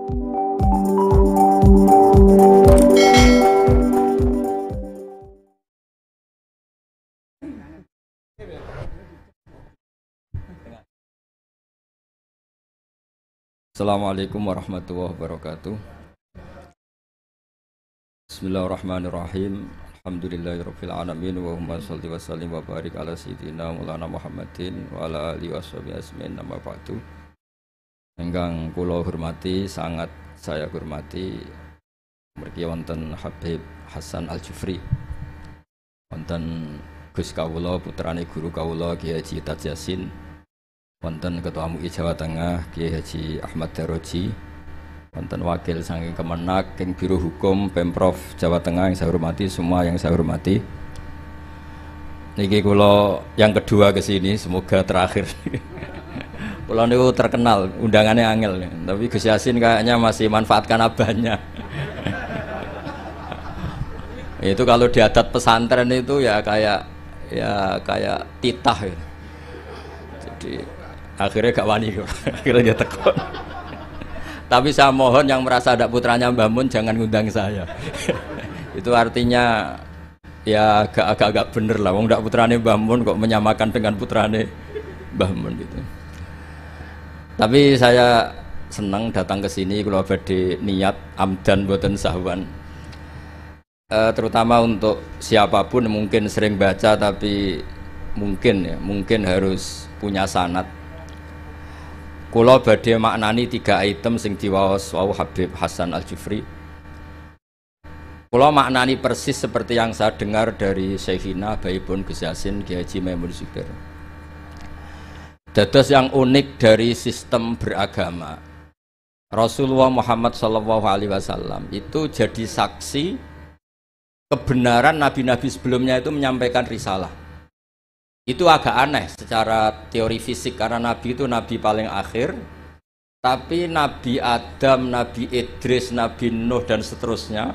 Assalamualaikum warahmatullahi wabarakatuh. Bismillahirrahmanirrahim. Alhamdulillahirabbil alamin wa humma shalli wa sallim wa barik ala sayyidina Maulana Muhammadin wa ala alihi washabihi ajmain amma ba'du. Ingkang kula hormati, sangat saya hormati mriki wonten Habib Hasan Al-Jufri. Wonten Gus kawula putrane guru kawula Kiai Haji Taj Yasin. Wonten Ketua MUI Jawa Tengah Kiai Haji Ahmad Daroji, wonten wakil saking Kemenak, King Biro Hukum Pemprov Jawa Tengah yang saya hormati, semua yang saya hormati. Niki kula yang kedua ke sini, semoga terakhir. Kula niku terkenal, undangannya angel, tapi Gus Yasin kayaknya masih manfaatkan abahnya. Itu kalau di adat pesantren itu ya kayak titah ya. Jadi akhirnya gak wani, akhirnya dia tekon. Tapi saya mohon yang merasa ada putranya Mbah Mun jangan ngundang saya. Itu artinya ya agak bener lah. Wong ndak putrane Mbah Mun kok menyamakan dengan putrane Mbah Mun gitu. Tapi saya senang datang ke sini kalau badhe niat amdan boten sahwan. Terutama untuk siapapun mungkin sering baca tapi mungkin harus punya sanad. Kula badhe maknani 3 item sing diwaos wau Habib Hasan Al-Jufri. Kula maknani persis seperti yang saya dengar dari Syekhina Baipun Gus Yasin Kiai Haji Maimun Zubair. Dados yang unik dari sistem beragama, Rasulullah Muhammad SAW itu jadi saksi kebenaran nabi-nabi sebelumnya itu menyampaikan risalah. Itu agak aneh secara teori fisik karena Nabi itu Nabi paling akhir, tapi Nabi Adam, Nabi Idris, Nabi Nuh dan seterusnya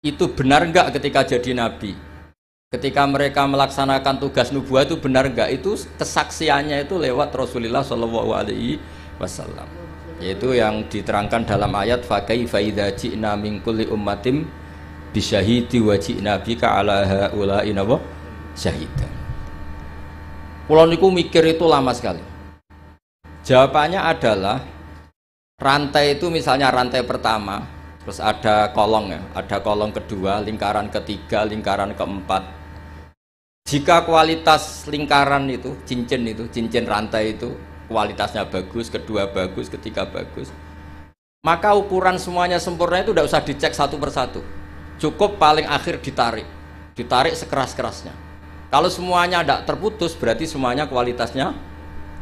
itu benar enggak ketika jadi Nabi? Ketika mereka melaksanakan tugas nubuah itu benar enggak? Itu kesaksiannya itu lewat Rasulullah SAW, yaitu yang diterangkan dalam ayat fakaifa idza ji'na min kulli ummatin bisyahidi wa ji'na bika ala haula'i syahidan. Pulau niku mikir itu lama sekali. Jawabannya adalah rantai itu misalnya rantai pertama, terus ada kolong ya, ada kolong kedua, lingkaran ketiga, lingkaran keempat. Jika kualitas lingkaran itu, cincin rantai itu kualitasnya bagus, kedua bagus, ketiga bagus, maka ukuran semuanya sempurna itu tidak usah dicek satu persatu. Cukup paling akhir ditarik sekeras-kerasnya. Kalau semuanya tidak terputus, berarti semuanya kualitasnya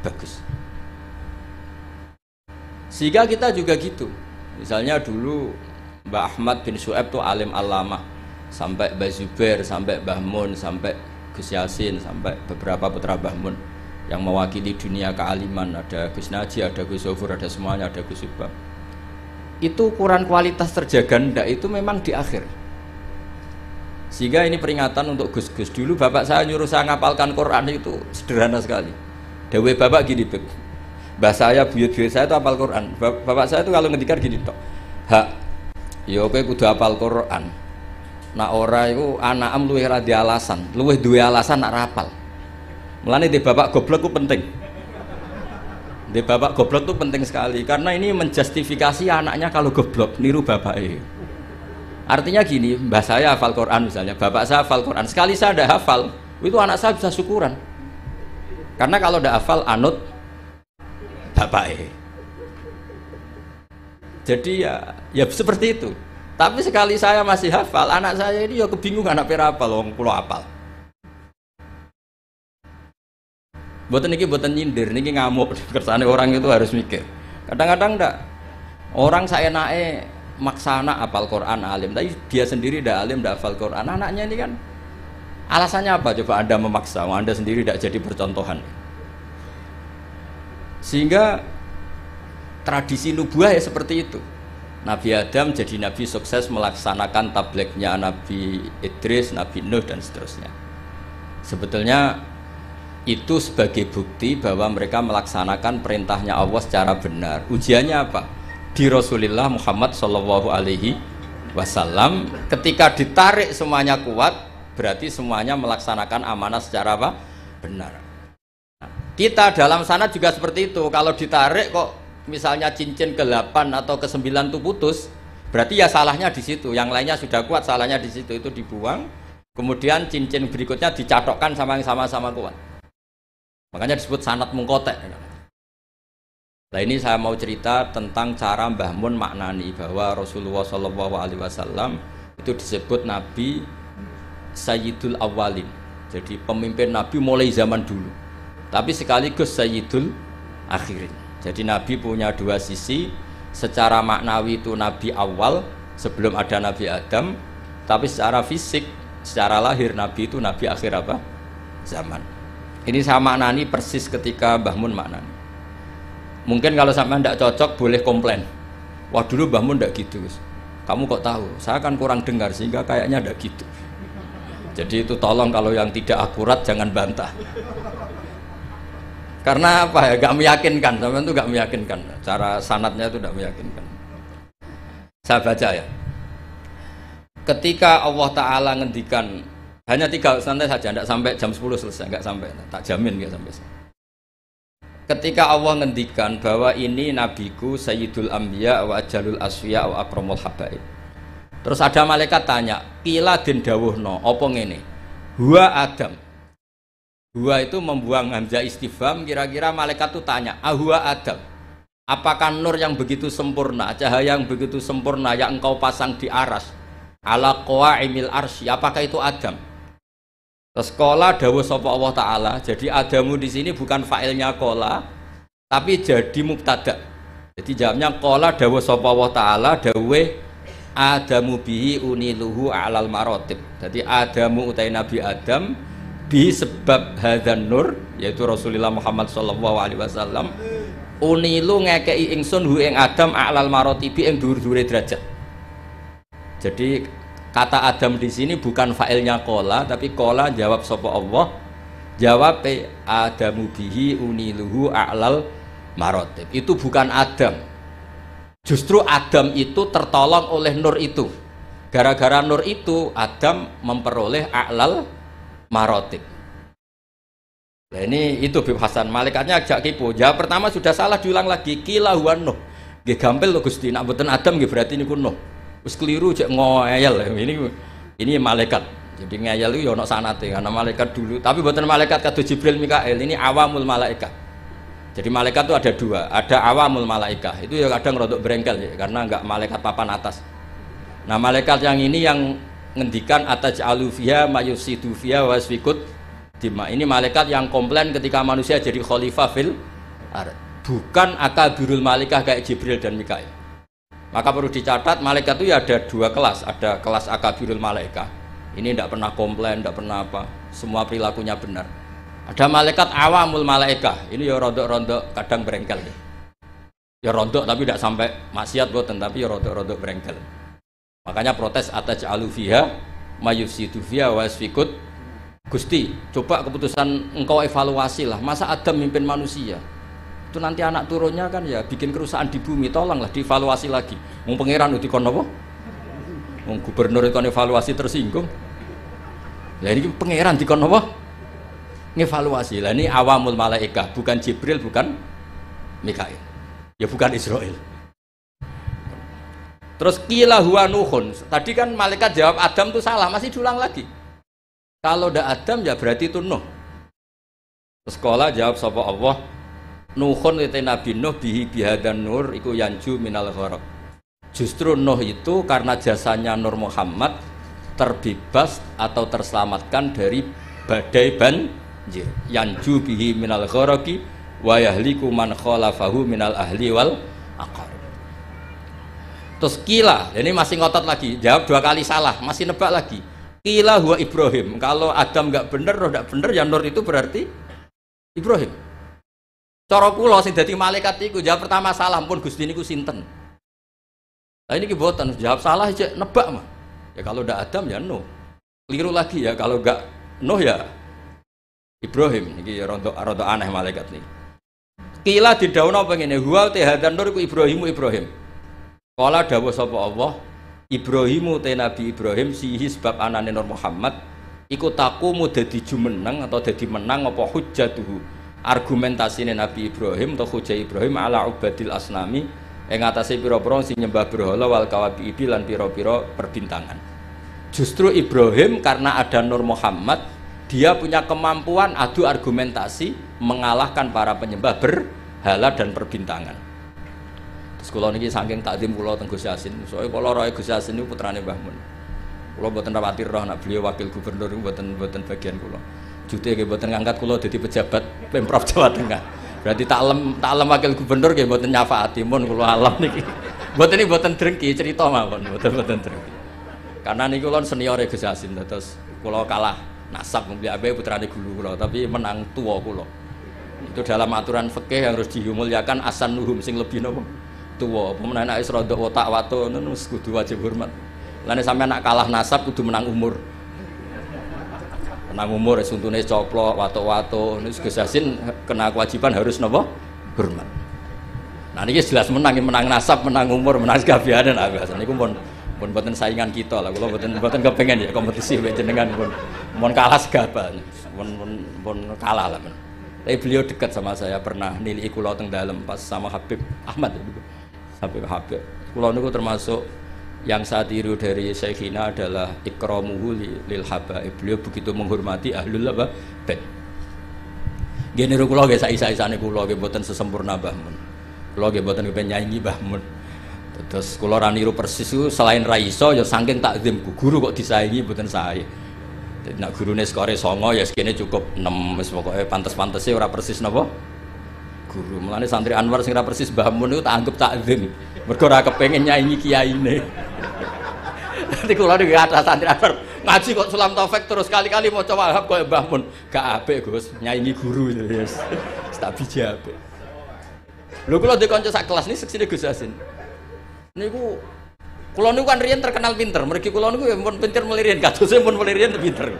bagus. Sehingga kita juga gitu. Misalnya dulu Mbah Ahmad bin Syuaib itu alim alama, sampai Mbah Zubair, sampai Mbah Mun, sampai Gus Yasin, sampai beberapa putra Mbah Mun yang mewakili dunia kealiman. Ada Gus Naji, ada Gus Zofur, ada semuanya, ada Gus Subang. Itu ukuran kualitas terjaga ndak itu memang di akhir. Sehingga ini peringatan untuk Gus-Gus. Dulu bapak saya nyuruh saya ngapalkan Quran itu sederhana sekali. Dewe bapak gini, mbah saya, buyut-buyut saya itu hafal Quran. Bapak saya itu kalau ngendikan gini tok. Hak, ya kowe kudu hafal Quran. Nak ora iku anakam luwih ra di alasan, luwih duwe alasan nak rapal. Mulane di bapak goblok itu penting. Di bapak goblok itu penting sekali karena ini menjustifikasi anaknya kalau goblok niru bapaknya. Artinya gini, mbah saya hafal Quran misalnya, bapak saya hafal Quran, sekali saya tidak hafal, itu anak saya bisa syukuran. Karena kalau tidak hafal, anut bapak. Jadi ya seperti itu. Tapi sekali saya masih hafal, anak saya ini ya kebingungan, anak pira hafal, wong kula hafal. Boten niki boten nyindir, niki ngamuk. Kersane orang itu harus mikir. Kadang-kadang ndak, orang saya naik maksa anak hafal Quran alim, tapi dia sendiri tidak alim, tidak hafal Quran. Anaknya ini kan alasannya apa? Coba Anda memaksa, Anda sendiri tidak jadi percontohan. Sehingga tradisi nubuah ya seperti itu. Nabi Adam jadi nabi sukses melaksanakan tablignya Nabi Idris, Nabi Nuh dan seterusnya. Sebetulnya itu sebagai bukti bahwa mereka melaksanakan perintahnya Allah secara benar. Ujiannya apa? di Rasulullah Muhammad Shallallahu Alaihi Wasallam. Ketika ditarik semuanya kuat, berarti semuanya melaksanakan amanah secara apa? Benar. Nah, kita dalam sana juga seperti itu. Kalau ditarik kok misalnya cincin ke-8 atau ke-9 itu putus, berarti ya salahnya di situ. Yang lainnya sudah kuat, salahnya di situ, itu dibuang. Kemudian cincin berikutnya dicatokkan sama yang sama-sama kuat. Makanya disebut sanad mungkotek. Nah ini saya mau cerita tentang cara Mbah Mun maknani bahwa Rasulullah SAW itu disebut Nabi Sayyidul Awwalin. Jadi pemimpin Nabi mulai zaman dulu. Tapi sekaligus Sayyidul Akhirin. Jadi Nabi punya dua sisi. Secara maknawi itu Nabi awal sebelum ada Nabi Adam. Tapi secara fisik, secara lahir Nabi itu Nabi akhir apa? Zaman. Ini saya maknani persis ketika Mbah Mun maknani. Mungkin kalau sampai tidak cocok boleh komplain. Wah dulu Mbah Mun tidak gitu. Kamu kok tahu? Saya kan kurang dengar sehingga kayaknya tidak gitu. Jadi itu tolong kalau yang tidak akurat jangan bantah. Karena apa ya? Gak meyakinkan. Sampai itu gak meyakinkan. Cara sanadnya itu tidak meyakinkan. Saya baca ya. Ketika Allah Ta'ala ngendikan hanya 3 santai saja, tidak sampai jam 10 selesai, nggak sampai, tak jamin nggak sampai. Ketika Allah ngendikan bahwa ini nabiku Sayyidul Anbiya wa Ajalul Asfiya wa Akramul Habaib. Terus ada malaikat tanya, kila den dawuhno, apa ngene? Huwa Adam. Huwa itu membuang hamzah istifham, kira-kira malaikat itu tanya, huwa Adam. Apakah nur yang begitu sempurna, cahaya yang begitu sempurna yang engkau pasang di aras, ala qawaimil arsy, apakah itu Adam? Terus kola dawuh sapa Allah Ta'ala. Jadi Adamu di sini bukan fa'ilnya kola, tapi jadi mubtada. Jadi jawabnya kola dawuh sapa Allah Ta'ala dawe Adamu bihi uniluhu alal marotib. Jadi Adamu utai Nabi Adam bihi sebab hadzan nur, yaitu Rasulullah Muhammad sallallahu alaihi wasallam, unilu ngekei ingsun hu ing Adam alal marotibi ing dhuwur-dhuwure derajat. Jadi kata Adam di sini bukan fa'ilnya kola, tapi kola jawab sapa Allah, jawab Adamu bihi uniluhu a'lal marotib. Itu bukan Adam. Justru Adam itu tertolong oleh nur itu. Gara-gara nur itu Adam memperoleh a'lal marotib. Nah ini itu Bib Hasan. Malaikatnya agak kipu. Jawab pertama sudah salah, diulang lagi. Kila huwa Nuh. Nggih gampil lho Gusti. Nak mboten Adam nggih berarti niku Nuh. Wis keliru cek ngoyel. Ini malaikat. Jadi ngeyel itu ya ono sanate karena malaikat dulu. Tapi bukan malaikat kados Jibril Mikail, ini awamul malaikat. Jadi malaikat itu ada dua, ada awamul malaikat. Itu ya kadang rodok berengkel ya, karena enggak malaikat papan atas. Nah, malaikat yang ini yang ngendikan ataj'alu fiha mayusidu fiha wasfikut dima. Ini malaikat yang komplain ketika manusia jadi khalifah fil ard. Bukan akabirul malaikah kayak Jibril dan Mikail. Maka perlu dicatat, malaikat itu ya ada dua kelas. Ada kelas akabirul malaikah. Ini tidak pernah komplain, tidak pernah apa. Semua perilakunya benar. Ada malaikat awamul malaikah. Ini ya rontok-rontok kadang berengkel. Ya rontok tapi tidak sampai maksiat boten, tapi ya rontok-rontok berengkel. Makanya protes ataj'alu fiha mayufsidu fiha wasfikut. Gusti, coba keputusan engkau evaluasi lah. Masa Adam mimpin manusia? Itu nanti anak turunnya kan ya bikin kerusakan di bumi, tolonglah dievaluasi lagi. Wong pangeran uti kon apa? Wong gubernur kon evaluasi tersinggung. Lah ini pangeran dikon apa? Ngevaluasi. Lah ini awamul malaikah, bukan Jibril, bukan Mikail. Ya bukan Israel. Terus qila huwa Nuhun. Tadi kan malaikat jawab Adam itu salah, masih diulang lagi. Kalau ndak Adam ya berarti itu Nuh. Terus sekolah jawab sapa Allah, Nuhun itu Nabi Nuh bihi bihadan nur iku yanju minal gharaq. Justru Nuh itu karena jasanya Nur Muhammad terbebas atau terselamatkan dari badai banjir. Yanju bihi minal gharaqi wa yahliku man khalafahu minal ahli wal aqarib. Terus kila, ini masih ngotot lagi, jawab dua kali salah, masih nebak lagi. Kila huwa Ibrahim. Kalau Adam enggak benar, roh enggak benar, ya Nur itu berarti Ibrahim. Cara kula sing dadi malaikat iku jawab pertama salah, pun Gusti niku sinten. Lah ini kiboten jawab salah aja nebak mah. Ya kalau ndak Adam ya Nuh. Keliru lagi ya kalau enggak Nuh ya Ibrahim. Niki ya rontok aneh malaikat niki. Kila didhawuhna apa ngene, huwa hadan nur iku Ibrahimu Ibrahim. Kala dawuh sapa Allah, Ibrahimu te Nabi Ibrahim sihi sebab anane Nur Muhammad iku takumu dadi jumeneng atau dadi menang apa hujjatuhu argumentasine Nabi Ibrahim atau hujjah Ibrahim ala ubadil asnami ing atase pira-pira sing nyembah berhala wal kawabibi lan pira-pira perbintangan. Justru Ibrahim karena ada Nur Muhammad dia punya kemampuan adu argumentasi mengalahkan para penyembah berhala dan perbintangan. Sekolah ini saking takdim kula teng Gus Yasin. Soale kula roe Gus Yasin niku putrane Mbah Mun. Kula mboten khawatir roh nek beliau wakil gubernur niku mboten bagian kula. Jute nggih mboten ngangkat kula dadi pejabat Pemprov Jawa Tengah. Berarti taklem wakil gubernur nggih mboten nyafaati mun kula alam niki. Mboten drengki cerita mawon, mboten drengki. Karena niku kula senior Gus Yasin terus kula kalah nasab mung abe putrane guru kula tapi menang tua kula. Itu dalam aturan fikih yang harus dimuliakan asan nuhum sing lebih napa tua, pemenang anak Isra otak wato, nus kudu wajib hormat. Lain sampai anak kalah nasab kudu menang umur. Menang umur, suntune coplok, wato, nus Gus Yasin kena kewajiban harus nopo hormat. Nah ini jelas menang nasab, menang umur, menang segabianan. Biasanya ini pun buatan saingan kita lah. Kalau buatan kepengen ya kompetisi jenengan pun kalah segaban, pun kalah lah. Tapi beliau dekat sama saya pernah nilai kulo teng dalam pas sama Habib Ahmad itu. Habib. Kulo niku termasuk yang saya tiru dari Syekhina adalah ikramuhu lil habaib. Beliau begitu menghormati ahlul bait. Nggih niru kulo nggih saisa-isane kulo nggih mboten sesempurna Mbah Mun. Kulo nggih mboten kepen nyanyi Mbah Mun. Terus kulo ra niru persis itu selain ra iso ya saking takzimku. Guru kok disaingi mboten sae. Nek gurune skore 9 ya sekene cukup 6 wis pokoke pantes-pantese ora persis napa? Guru. Mulane santri Anwar sing ora persis Mbah Mun itu tak anggap takzim. Mergo ora kepengin nyanyi kiyaine. Nanti kula niku ada santri Anwar ngaji kok Sulam Taufik terus kali-kali maca Wahab koyo Mbah Mun. Gak apik, Gus. Nyanyi guru yes. Tak biji apik. Lho kula di kanca sak kelas niki seksine Gus Yasin. Niku kula niku kan riyen terkenal pinter. Mergi kula niku ya pun pinter melirin, kadose pun melirin pinter.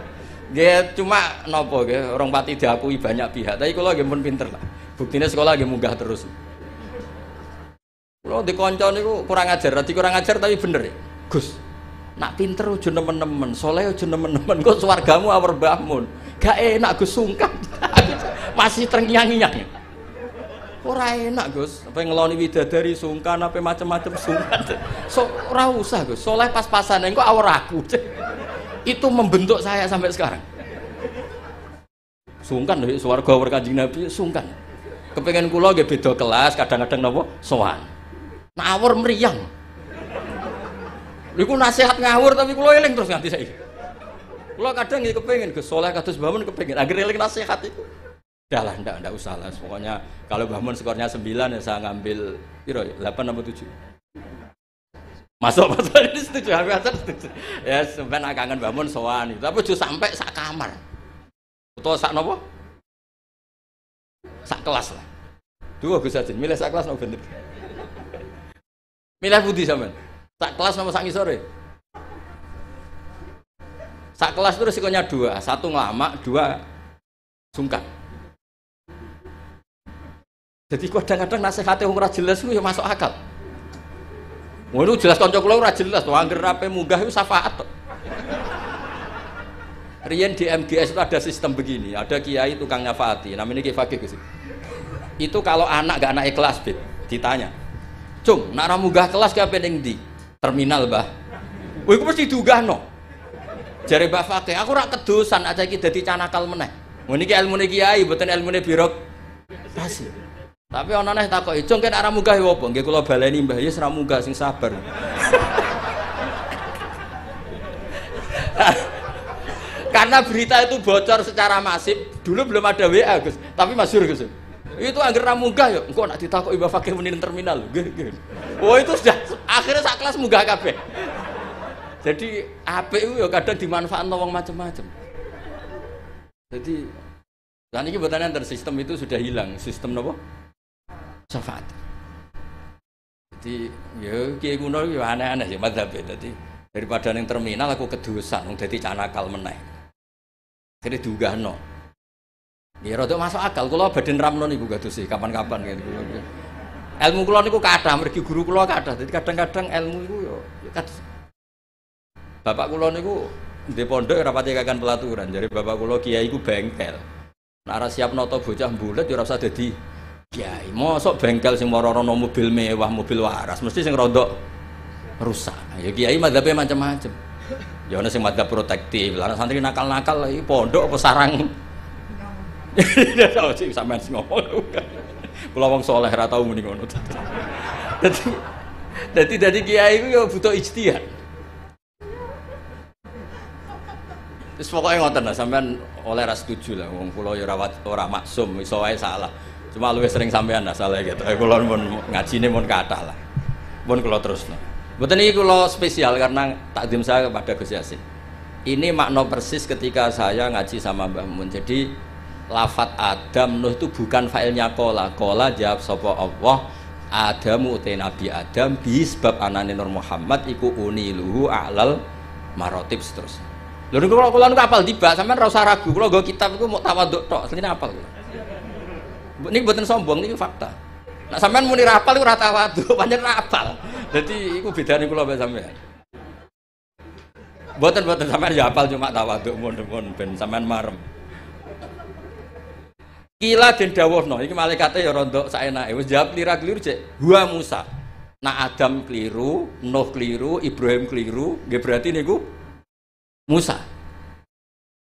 Nggih cuma napa nggih orang pati diakui banyak pihak, tapi kula nggih pun pinter lah. Buktine sekolah nggih munggah terus. Kula di kanca niku kurang ajar tapi bener ya. Gus, nak pinter aja nemen-nemen, saleh aja nemen-nemen, kok swargamu awur Mbah Mun. Gak enak Gus sungkan. Masih terngiang-ngiang. Ora enak Gus, apa ngeloni widadari sungkan apa macam-macam sungkan. So ora usah Gus, saleh pas-pasan engko awur aku. Itu membentuk saya sampai sekarang. Sungkan lho swarga awur Kanjeng Nabi sungkan. Kepengen kula nggih beda kelas, kadang-kadang napa sowan. Ngawur mriyang. Niku nasihat ngawur tapi kula eling terus nganti saiki. Kula kadang nggih kepengen Gus saleh kados Mbah Mun kepengen anggere eling nasihat itu. Udah lah, enggak usah lah. Pokoknya kalau Mbah Mun skornya 9 ya saya ngambil piro ya? 8 atau 7. Masuk ini setuju, aku setuju. Ya sampean kangen Mbah Mun sowan itu. Tapi aja sampai sak kamar. Utawa sak napa? Sak kelas lah. Dua Gus Yasin, milih sak kelas napa bener? Milih budi sampean. Sak kelas napa sak ngisore? Sak kelas itu resikonya 2, 1 ngelamak, 2 sungkan. Jadi kadang-kadang nasihatnya ora jelas itu ya masuk akal. Wah itu jelas kanca kula ora jelas, to angger rape munggah itu syafaat. Riyen di MGS itu ada sistem begini, ada kiai tukang nyafaati, namanya Kiai Fakih Gus. Itu kalau anak gak anak kelas bid, ditanya, "Cung, nak ra munggah kelas ki ape ning ndi?" Terminal, Mbah. Wah iku mesti diunggahno. Jare Mbah Fakih, aku ora kedosan aja iki dadi canakal meneh. Ngono iki ilmune kiai, mboten ilmune birokrasi. Tapi ana neh takoki, "Cung kene ora munggah ya apa?" Nggih kula baleni Mbah, ya ora munggah sing sabar. Karena berita itu bocor secara masif, dulu belum ada WA Gus, tapi masyhur Gus. Itu angger ra munggah ya, engko nek ditakoki Mbah Fakih muni terminal. Nggih. Oh itu sudah akhirnya sak kelas munggah kabeh. Jadi apik itu ya kadang dimanfaatno wong macam-macam. Jadi lan iki mboten enten sistem itu sudah hilang, sistem napa? Syafaat. Jadi ya kiai kuno ya aneh-aneh ya madzhab. Dadi daripada ning terminal aku kedosan wong dadi canakal meneh. Akhire diunggahno. Ya rada masuk akal kula badhe ramno niku kados kapan-kapan gitu. Ilmu kula niku kathah, mergi guru kula kathah. Dadi kadang-kadang ilmu iku yo kathah. Bapak kula niku di pondok ora pati kakan pelaturan. Jadi bapak kula kiai iku bengkel. Nek ora siap nata bocah mbulet ya ora usah dadi kiai. Mosok bengkel sing moro-rono mobil mewah, mobil waras, mesti sing rodok rusak. Ya kiai madzhabe macam-macam. Ya ana sing madzhab protektif, lan santri nakal-nakal iki pondok apa sarang. Tahu sih sampean sing ngomong. Kula wong saleh ora tau muni ngono. Dadi kiai iku ya butuh ijtihad. Terus pokoknya ngoten lah, sampean oleh ras setuju lah, wong kula ya ora maksum, iso wae salah. Cuma luwih sering sampean lah salah gitu. Kula pun ngajine pun kathah lah. Pun kula terusno. Mboten iki kula spesial karena takdim saya kepada Gus Yasin. Ini makna persis ketika saya ngaji sama Mbah Mun. Jadi lafat Adam Nuh itu bukan failnya kola. Kola jawab sapa Allah. Adamu utai Nabi Adam bi sebab anane Nur Muhammad iku uniluhu a'lal marotib seterusnya. Lho niku kula niku apal tiba, sampean ora usah ragu. Kula nggo kitab iku mau tawaduk tok, asline apal kula. Niki mboten sombong, niki fakta. Nek sampean muni ra apal iku ora tawaduk, pancen ra apal. Dadi iku bedane kula mbek sampean. Mboten sampean ya apal cuma tawaduk mun ben sampean marem. Kila den dawuhno, iki malaikate ya rontok saenake. Wis jawab lira-kliru cek. Wa Musa. Nak Adam keliru, Nuh keliru, Ibrahim keliru, nggih berarti niku Musa.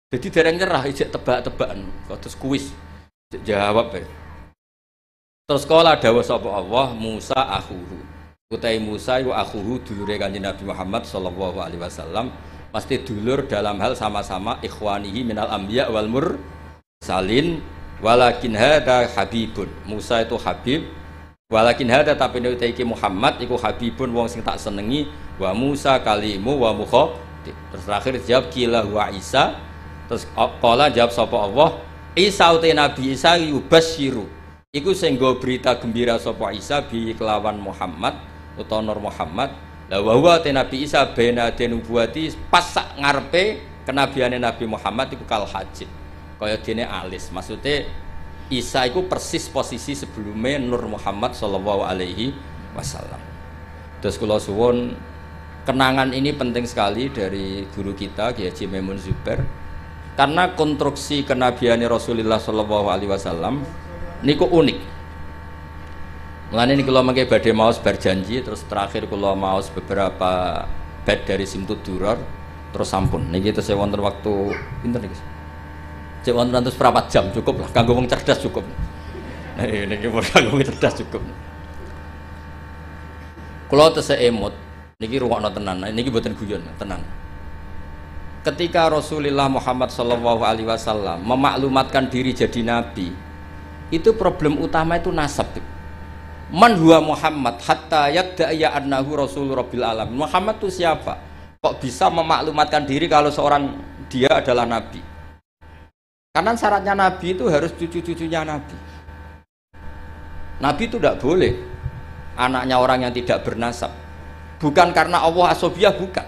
Jadi dereng nyerah ijek tebak-tebakan, terus kuis jawab ya. Terus kala dawuh sapa Allah Musa akhuhu. Utai Musa iku akhuhu dulure Kanjeng Nabi Muhammad sallallahu alaihi wasallam, pasti dulur dalam hal sama-sama ikhwanihi minal anbiya wal mursalin, walakin hada habibun. Musa itu habib, walakin hada tapi nek iki Muhammad iku habibun wong sing tak senengi, wa Musa kalimu wa mukha. Terus terakhir jawab kila wa Isa. Terus kala jawab sapa Allah Isa uti Nabi Isa yubasyiru iku sing nggo berita gembira sapa Isa bi kelawan Muhammad utawa Nur Muhammad. La wa huwa te Nabi Isa bena denubuati pas sak ngarepe kenabiane Nabi Muhammad iku kal hajid kaya dene alis. Maksudnya Isa iku persis posisi sebelumnya Nur Muhammad sallallahu alaihi wasallam. Terus kula suwun kenangan ini penting sekali dari guru kita Kiai Haji Maimun Zubair karena konstruksi kenabian Rasulullah Shallallahu Alaihi Wasallam niku unik. Mulane niki kula mangke badhe maos berjanji terus terakhir kula maos beberapa bed dari Simtud Duror terus sampun niki tesih wonten waktu pinten niki. Cek wonten terus berapa jam cukup lah kanggo wong cerdas cukup. Nah niki kanggo wong cerdas cukup. Kula tesih emot niki rungokno tenan, niki mboten guyon, tenang. Ketika Rasulullah Muhammad sallallahu alaihi wasallam memaklumatkan diri jadi nabi, itu problem utama itu nasab. Man huwa Muhammad hatta yadda'a annahu rasul rabbil alamin. Muhammad itu siapa? Kok bisa memaklumatkan diri kalau seorang dia adalah nabi? Karena syaratnya nabi itu harus cucu-cucunya nabi. Nabi itu tidak boleh anaknya orang yang tidak bernasab. Bukan karena Allah asobiyah, bukan.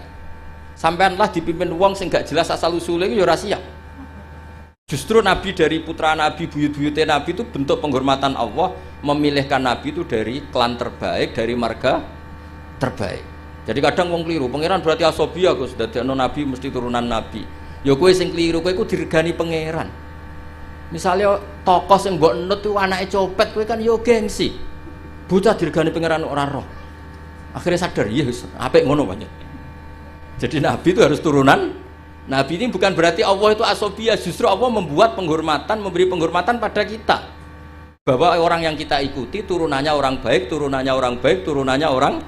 Sampaianlah dipimpin wong sing gak jelas asal usulnya itu ya rahasia. Justru Nabi dari putra Nabi, buyut-buyutnya Nabi itu bentuk penghormatan Allah, memilihkan Nabi itu dari klan terbaik, dari marga terbaik. Jadi kadang wong keliru, pangeran berarti asobiyah Gus, dadekno Nabi mesti turunan Nabi. Ya kowe sing keliru, kowe iku diregani pangeran. Misalnya tokoh sing mbok nut itu anake copet, kowe kan yo gengsi. Bocah diregani pangeran ora roh. Akhirnya sadar, iya apik ngono banyak. Jadi Nabi itu harus turunan. Nabi ini bukan berarti Allah itu asobiyah, justru Allah membuat penghormatan, memberi penghormatan pada kita. Bahwa orang yang kita ikuti turunannya orang baik, turunannya orang baik, turunannya orang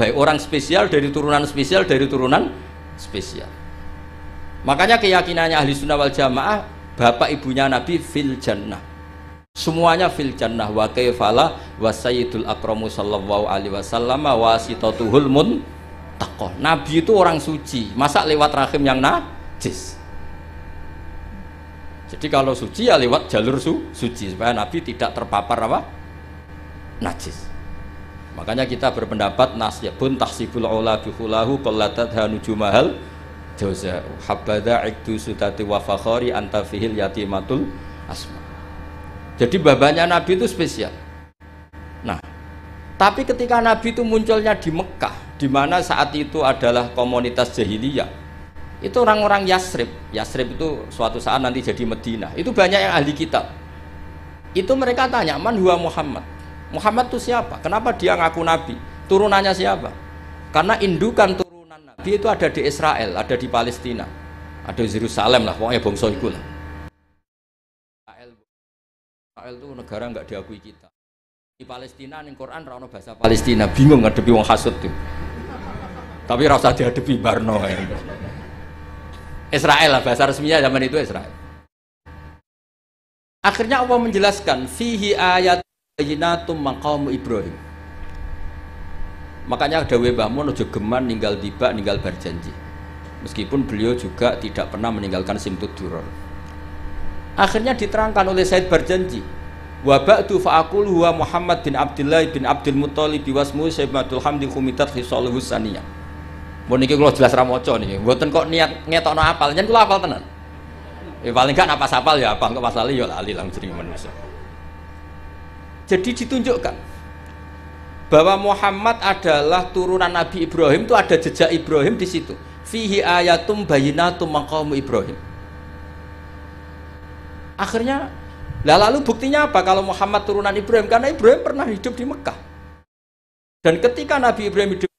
baik, orang spesial dari turunan spesial dari turunan spesial. Makanya keyakinannya ahli sunnah wal jamaah, bapak ibunya Nabi fil jannah. Semuanya fil jannah wa kaifala wa sayyidul akramu sallallahu alaihi wasallam wa sitatuhul muntaqah. Nabi itu orang suci, masa lewat rahim yang najis? Jadi kalau suci ya lewat jalur suci supaya Nabi tidak terpapar apa? Najis. Makanya kita berpendapat nasyabun tahsibul ula bihulahu qallatat hanujumahal jauza habada ikdu sudati wa fakhari anta fihil yatimatul asma. Jadi babanya Nabi itu spesial. Nah, Tapi ketika Nabi itu munculnya di Mekah, di mana saat itu adalah komunitas jahiliyah, itu orang-orang Yasrib. Yasrib itu suatu saat nanti jadi Madinah. Itu banyak yang ahli kitab. Itu mereka tanya, man huwa Muhammad? Muhammad itu siapa? Kenapa dia ngaku Nabi? Turunannya siapa? Karena indukan turunan Nabi itu ada di Israel, ada di Palestina, ada di Yerusalem lah, pokoknya bangsa itu lah. Israel itu negara nggak diakui kita. Di Palestina, ning Quran ra ono bahasa Palestina, bingung ngadepi wong hasud tuh. Tapi ra usah dihadapi barno. Israel lah bahasa resminya zaman itu Israel. Akhirnya Allah menjelaskan fihi ayat bayyinatum maqam Ibrahim. Makanya dawe Mbah Mun aja geman ninggal tiba ninggal berjanji. Meskipun beliau juga tidak pernah meninggalkan simtud duror. Akhirnya diterangkan oleh Said Barjanji. Wa ba'du fa'aqul huwa Muhammad bin Abdullah bin Abdul Muthalib wasmu Syaibatul Hamdi Khumitat Khisaluhu Saniyah. Mun niki kula jelas ra maca niki. Mboten kok niat ngetokno apal, nyen kula apal tenan. Paling gak apa sapal ya apa kok pasal ya lali lang jeneng manusia. Jadi ditunjukkan bahwa Muhammad adalah turunan Nabi Ibrahim, itu ada jejak Ibrahim di situ. Fihi ayatum bayyinatum maqam Ibrahim. Akhirnya lalu buktinya apa kalau Muhammad turunan Ibrahim? Karena Ibrahim pernah hidup di Mekah. Dan ketika Nabi Ibrahim hidup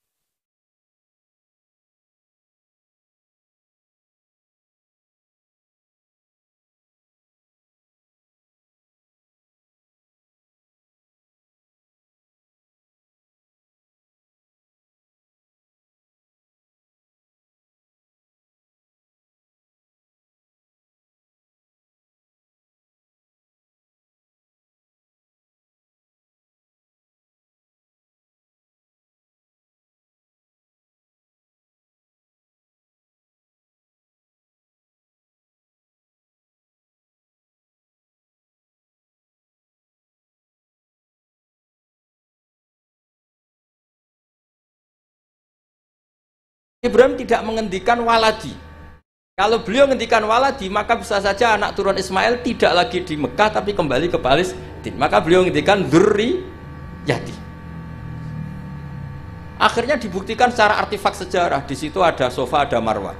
Ibrahim tidak menghentikan waladi. Kalau beliau menghentikan waladi, maka bisa saja anak turun Ismail tidak lagi di Mekah tapi kembali ke Palestina. Maka beliau menghentikan dzurriyyati. Akhirnya dibuktikan secara artefak sejarah. Di situ ada Safa, ada Marwah,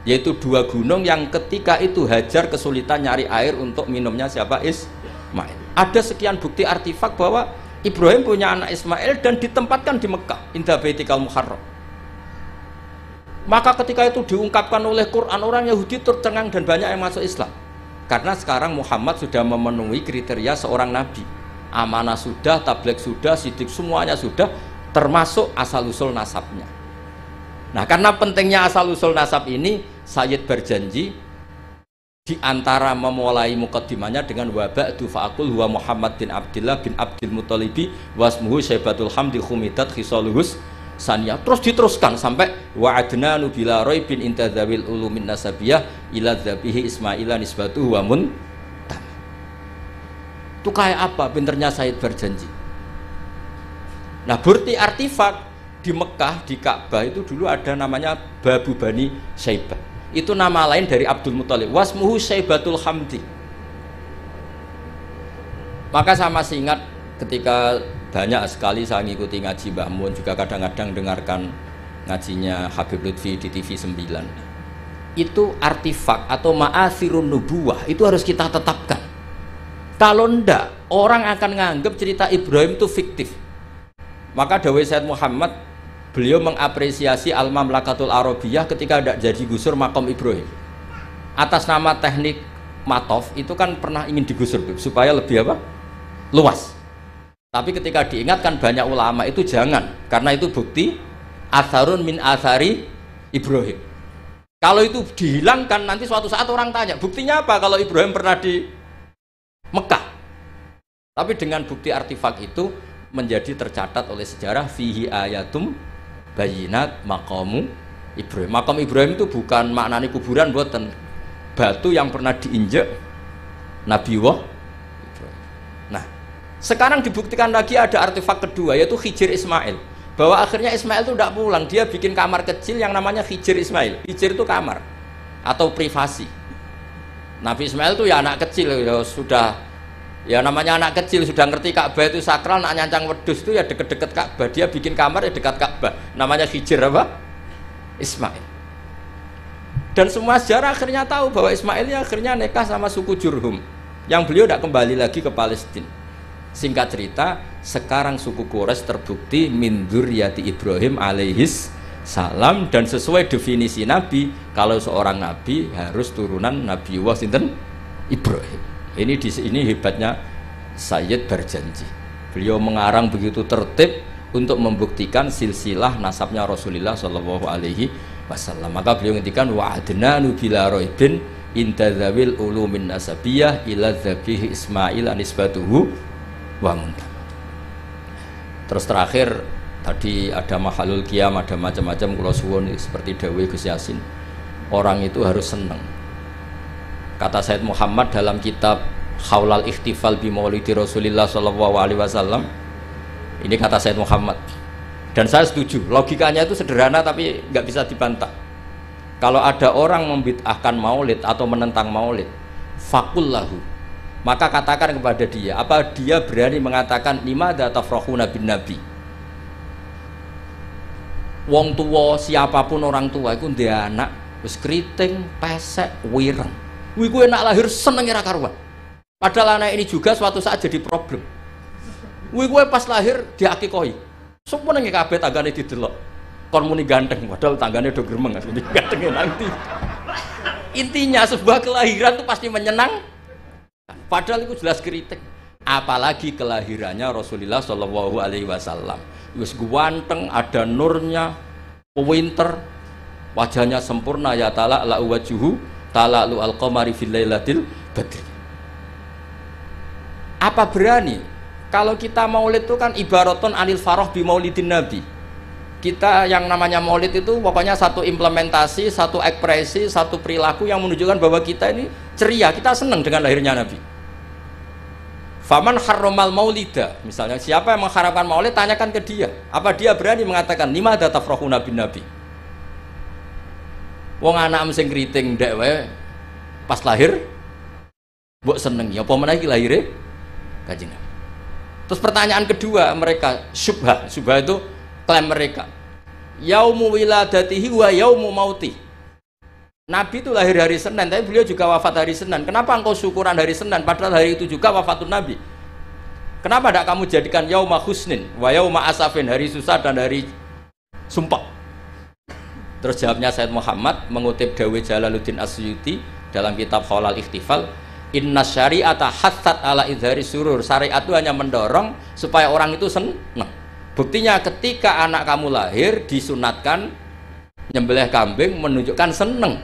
yaitu dua gunung yang ketika itu Hajar kesulitan nyari air untuk minumnya siapa? Ismail. Ada sekian bukti artefak bahwa Ibrahim punya anak Ismail dan ditempatkan di Mekah, inda baitikal muharram. Maka ketika itu diungkapkan oleh Quran, orang Yahudi tercengang dan banyak yang masuk Islam. Karena sekarang Muhammad sudah memenuhi kriteria seorang nabi. Amanah sudah, tabligh sudah, sidik semuanya sudah, termasuk asal-usul nasabnya. Nah, karena pentingnya asal-usul nasab ini, Sayyid berjanji di antara memulai mukaddimahnya dengan wa ba'du fa'aqul huwa Muhammad bin Abdullah bin Abdul Muthalibi wasmuhu Syaibatul Hamdi Khumitat Khisaluhus Saniyah. Terus diteruskan sampai wa'adna nubila roibin intadzawil ulumin nasabiyah ila dzabihi Ismaila nisbatuhu wa muntam. Itu kayak apa pinternya Said berjanji. Nah, bukti artefak di Mekah, di Ka'bah itu dulu ada namanya Babu Bani Syaibah. Itu nama lain dari Abdul Muthalib, wasmuhu Syaibatul Hamdi. Maka saya masih ingat ketika banyak sekali saya ngikuti ngaji Mbah Mun, juga kadang-kadang dengarkan ngajinya Habib Lutfi di TV 9. Itu artefak atau ma'athirun nubuwah itu harus kita tetapkan. Kalau ndak, orang akan nganggap cerita Ibrahim itu fiktif. Maka dawai Sayyid Muhammad, beliau mengapresiasi Al-Mamlakatul Arabiyah ketika tidak jadi gusur makom Ibrahim. Atas nama teknik matof itu kan pernah ingin digusur supaya lebih apa? Luas. Tapi ketika diingatkan banyak ulama itu jangan, karena itu bukti atharun min athari Ibrahim. Kalau itu dihilangkan nanti suatu saat orang tanya, buktinya apa kalau Ibrahim pernah di Mekah? Tapi dengan bukti artefak itu menjadi tercatat oleh sejarah fihi ayatum bayinat maqamu Ibrahim. Makam Ibrahim itu bukan maknanya kuburan, buatan batu yang pernah diinjak Nabi Ibrahim. Nah, sekarang dibuktikan lagi ada artefak kedua, yaitu Hijr Ismail. Bahwa akhirnya Ismail itu tidak pulang, dia bikin kamar kecil yang namanya Hijr Ismail. Hijr itu kamar atau privasi. Nabi Ismail itu ya anak kecil, ya sudah Ya namanya anak kecil sudah ngerti Ka'bah itu sakral, nak nyancang wedhus itu ya deket-deket Ka'bah, dia bikin kamar ya dekat Ka'bah. Namanya Hijr apa? Ismail. Dan semua sejarah akhirnya tahu bahwa Ismail ya akhirnya nikah sama suku Jurhum, yang beliau tidak kembali lagi ke Palestina. Singkat cerita, sekarang suku Quraisy terbukti min dzurriyyati Ibrahim alaihis salam, dan sesuai definisi Nabi, kalau seorang Nabi harus turunan Nabi sinten Ibrahim. Ini hebatnya Sayyid Barjanji. Beliau mengarang begitu tertib untuk membuktikan silsilah nasabnya Rasulullah Shallallahu Alaihi Wasallam. Maka beliau ngendikan wa adnanu bila roibin inda dzawil ulumin nasabiyah ila dzabih Ismail anisbatuhu wa muntam. Terus terakhir tadi ada mahalul qiyam, ada macam-macam kula suwun seperti dawuh Gus Yasin. Orang itu harus senang. Kata Said Muhammad dalam kitab Haulal Ikhtifal bi Maulidi Rasulillah Shallallahu Alaihi Wasallam, ini kata Said Muhammad, dan saya setuju, logikanya itu sederhana tapi nggak bisa dibantah. Kalau ada orang membid'ahkan maulid atau menentang maulid, fakullahu, maka katakan kepada dia, apa dia berani mengatakan limadza tafrahuna bin nabi? Wong tua, siapapun orang tua itu dia anak wis keriting, pesek, wireng. Wih gue enak lahir seneng ira karuan. Padahal anak ini juga suatu saat jadi problem. Wih gue pas lahir diakikoi. Semua nengi kabeh tanggane didelok. Kon muni ganteng, padahal tanggane do gremeng asline gantenge nanti. Intinya sebuah kelahiran itu pasti menyenang. Padahal itu jelas kritik. Apalagi kelahirannya Rasulullah Shallallahu Alaihi Wasallam. Wis ganteng, ada nurnya, pinter, wajahnya sempurna ya ta'ala la wajuhu talalu al-qamari fil lailatil badri. Apa berani kalau kita maulid itu kan ibaraton anil faroh bi maulidin nabi. Kita yang namanya maulid itu pokoknya satu implementasi, satu ekspresi, satu perilaku yang menunjukkan bahwa kita ini ceria, kita senang dengan lahirnya nabi. Faman harromal maulida, misalnya siapa yang mengharamkan maulid, tanyakan ke dia, apa dia berani mengatakan limadza tafrahuna bin nabi? Wong anak sing kriting ndek wae pas lahir mbok seneng ya apa meneh iki lahire Kanjeng Nabi. Terus pertanyaan kedua mereka syubhah itu klaim mereka. Yaumu wiladatihi wa yaumu mauti. Nabi itu lahir hari Senin tapi beliau juga wafat hari Senin. Kenapa engkau syukuran hari Senin padahal hari itu juga wafatun Nabi? Kenapa tidak kamu jadikan yauma husnin wa yauma asafin, hari susah dan hari sumpah? Terus jawabnya Said Muhammad mengutip dawuh Jalaluddin Asyuti dalam kitab Haulal Ikhtifal, inna syari'ata hatsat ala izhari surur. Syariat itu hanya mendorong supaya orang itu senang. Buktinya ketika anak kamu lahir disunatkan nyembelih kambing menunjukkan senang.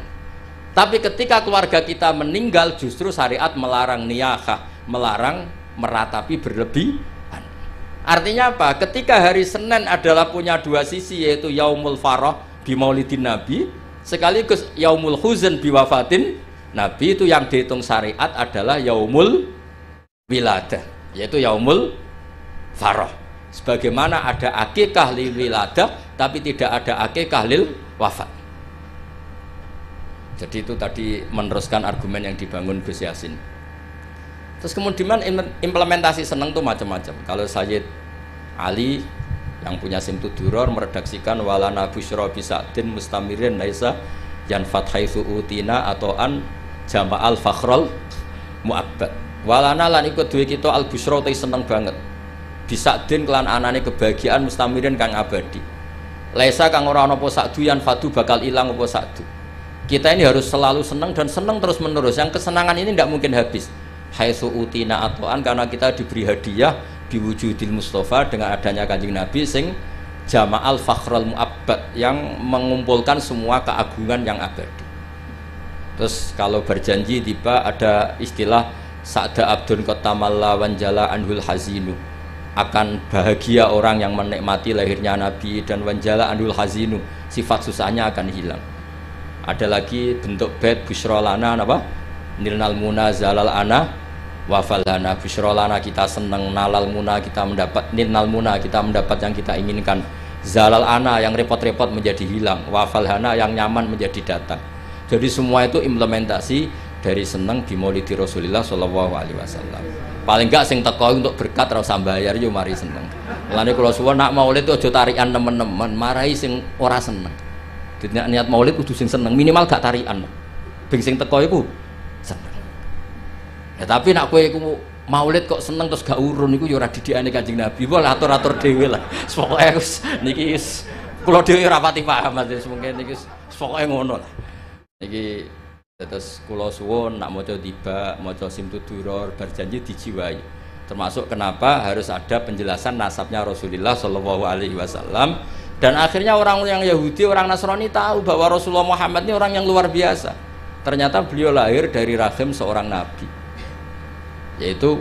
Tapi ketika keluarga kita meninggal justru syariat melarang niyahah, melarang meratapi berlebihan. Artinya apa? Ketika hari Senin adalah punya dua sisi, yaitu yaumul farah bi maulidin nabi sekaligus yaumul huzn bi wafatin nabi, itu yang dihitung syariat adalah yaumul wiladah, yaitu yaumul farah. Sebagaimana ada akikah lil wiladah tapi tidak ada akikah lil wafat. Jadi itu tadi meneruskan argumen yang dibangun Gus Yasin. Terus kemudian implementasi seneng itu macam-macam. Kalau Sayyid Ali yang punya Simtud Duror meredaksikan walana busyra bisadin mustamirin laisa yan fathaisu utina atau an jama'al fakhrul mu'abbad. Walana lan ikut duwe kita al busyra te seneng banget bisadin kelan anane kebahagiaan mustamirin kang abadi. Laisa kang ora ana apa sakdu yan fatu bakal ilang apa sakdu. Kita ini harus selalu senang dan senang terus menerus. Yang kesenangan ini tidak mungkin habis. Haitsu utina atau an, karena kita diberi hadiah biwujudil Mustafa dengan adanya Kanjeng Nabi sing jama'al fakhrul mu'abbad, yang mengumpulkan semua keagungan yang abadi. Terus kalau berjanji tiba ada istilah sa'da abdun qatamalla wanjala anhul hazinu, akan bahagia orang yang menikmati lahirnya Nabi, dan wanjala anhul hazinu, sifat susahnya akan hilang. Ada lagi bentuk bait busyrolana apa? Nilnal muna zalal ana wafalana. Busyrolana kita senang, nalal muna kita mendapat, nilnal muna kita mendapat yang kita inginkan, zalal ana yang repot-repot menjadi hilang, wafalhana yang nyaman menjadi datang. Jadi semua itu implementasi dari senang di Maulidi Rasulullah Shallallahu Alaihi Wasallam. Paling enggak sing teko untuk berkat ora usah bayar yo mari seneng. Mulane kula suwun nak maulid aja tarikan temen-temen, marahi sing ora seneng. Dadi niat maulid kudu sing seneng, minimal gak tarikan. Ben sing teko iku seneng. Ya tapi nak kowe iku maulid kok seneng terus gak urun iku ya ora didikane Kanjeng Nabi. Wah atur-atur dhewe lah. Pokoke wis niki wis kula dhewe ora pati paham wis mungkin niki pokoke ngono lah. Niki terus kula suwun nak maca tiba, maca simtuduror berjanji dijiwai. Termasuk kenapa harus ada penjelasan nasabnya Rasulullah Shallallahu Alaihi Wasallam. Dan akhirnya orang yang Yahudi, orang Nasrani tahu bahwa Rasulullah Muhammad ini orang yang luar biasa. Ternyata beliau lahir dari rahim seorang nabi, yaitu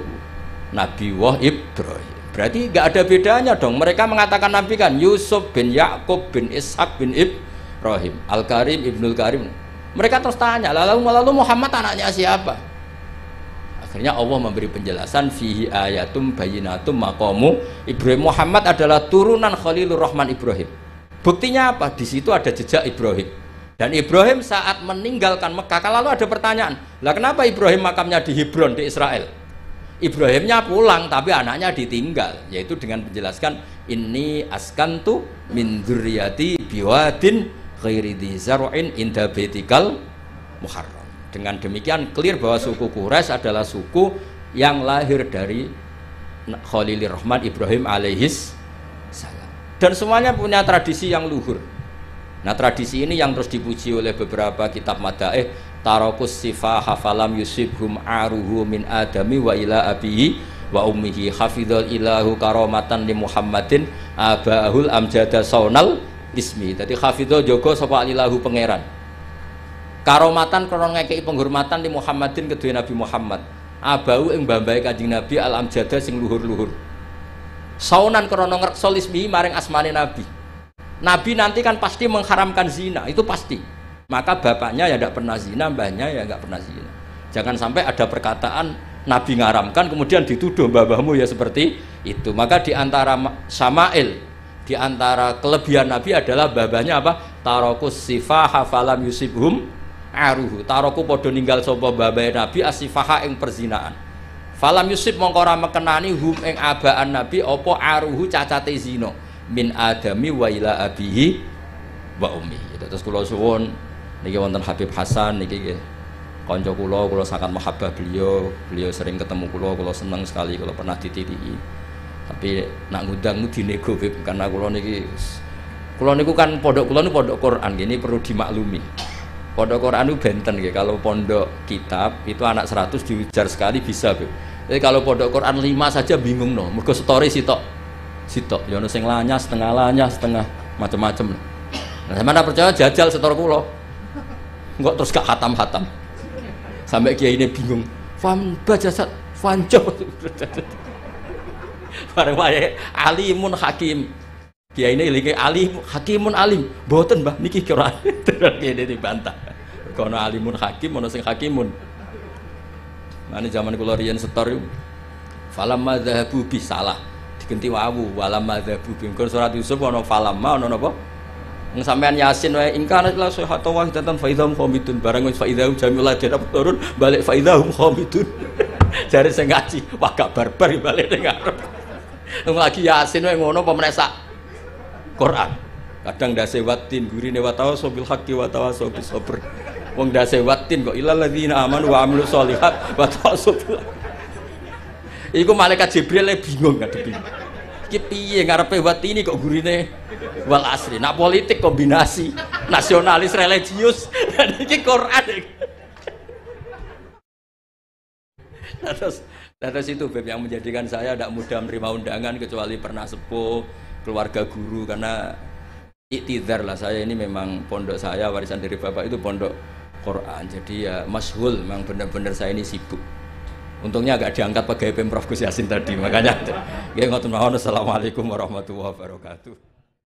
Nabi Ibrahim. Berarti nggak ada bedanya dong. Mereka mengatakan nabi kan Yusuf bin Yakub bin Ishak bin Ibrahim, Al-Karim Ibnul Karim. Mereka terus tanya, lalu Muhammad anaknya siapa? Akhirnya Allah memberi penjelasan fihi ayatum bayinatum maqamu Ibrahim. Muhammad adalah turunan Khalilur Rahman Ibrahim. Buktinya apa? Di situ ada jejak Ibrahim. Dan Ibrahim saat meninggalkan Mekah, lalu ada pertanyaan, lah kenapa Ibrahim makamnya di Hebron di Israel? Ibrahimnya pulang tapi anaknya ditinggal, yaitu dengan menjelaskan inni askantu min dzurriyyati biwadin ghairi dzi zar'in inda baitikal muharram. Dengan demikian clear bahwa suku Quraisy adalah suku yang lahir dari Khalilur Rahman Ibrahim alaihis salam. Dan semuanya punya tradisi yang luhur. Nah tradisi ini yang terus dipuji oleh beberapa kitab madaih. Tarakus sifah hafalam yusibhum aruhu min adami wa ila abihi wa ummihi hafidhal ilahu karomatan li Muhammadin abahul amjada saunal ismi. Jadi hafidhal jogo sapa ilahu pangeran karomatan krono ngekei penghormatan di Muhammadin kedua Nabi Muhammad abau ing mbambahe Kanjeng Nabi al amjada sing luhur-luhur saunan krono ngreksa ismi maring asmane Nabi. Nabi nanti kan pasti mengharamkan zina, itu pasti. Maka bapaknya ya tidak pernah zina, mbahnya ya nggak pernah zina. Jangan sampai ada perkataan Nabi ngaramkan kemudian dituduh mbah-mbahmu ya seperti itu. Maka diantara Syama'il, diantara kelebihan Nabi adalah babahnya apa? Tarokus sifah hafalam yusibhum aruhu. Taroku podo ninggal sopo babai Nabi asifaha ing perzinaan. Falam yusib mongkora mekenani hum ing abaan Nabi opo aruhu cacate zino min adami wa ila abihi wa ummi. Terus kula suwun niki wonten Habib Hasan niki kanca kula sangat mahabbah beliau sering ketemu kula seneng sekali kula pernah dititiki. Tapi nak ngundang dinego karena kula niku kan pondok kula niku pondok Quran, ini perlu dimaklumi. Pondok Quran itu benten ya. Kalau pondok kitab itu anak 100 diujar sekali bisa, Beb. Jadi kalau pondok Quran 5 saja bingung no. Mergo story sitok. Ya ono sing lanyah, setengah macam-macam. Nah, sampeyan percaya jajal setor kula. Enggak terus gak khatam-khatam. Sampai kiai ini bingung. Fam bajasat fanjo. Bareng wae alimun hakim. Kiai ini lagi alim, hakimun alim. Mboten Mbah niki kira terus kene dibantah. Kono alimun hakim, ono sing hakimun. Mane zaman kula riyen setor yo. Falamma dzahabu bi salah. Digenti wawu walamma dzahabu bi. Kon surat Yusuf ono falamma ono napa? Nang sampean Yasin wae ingkana la sahatu wa hidatan fa idzahum khamidun. Barang wis fa idzahum jamila dirap turun balik fa idzahum khamidun. Jare sing ngaji, wah gak barbar balik ning ngarep. Nang lagi Yasin wae ngono apa meneh sak Quran. Kadang dase watin gurine wa tawasobil haqqi wa tawasobil sabr. Wong dase watin kok ilal ladzina amanu wa amilus sholihat wa tawasobil. Iku malaikat Jibril bingung ngadepi. Iki piye ngarepe watini kok gurine wal asri. Nak politik kombinasi nasionalis religius dan iki Quran. Terus itu Beb yang menjadikan saya tidak mudah menerima undangan kecuali pernah sepuh keluarga guru, karena iktidar lah saya ini memang pondok saya warisan dari bapak itu pondok Quran, jadi ya masyhul memang benar-benar saya ini sibuk. Untungnya agak diangkat pegawai Pemprov Gus Yasin tadi, makanya. Nggih ngoten mawon. Assalamualaikum warahmatullahi wabarakatuh.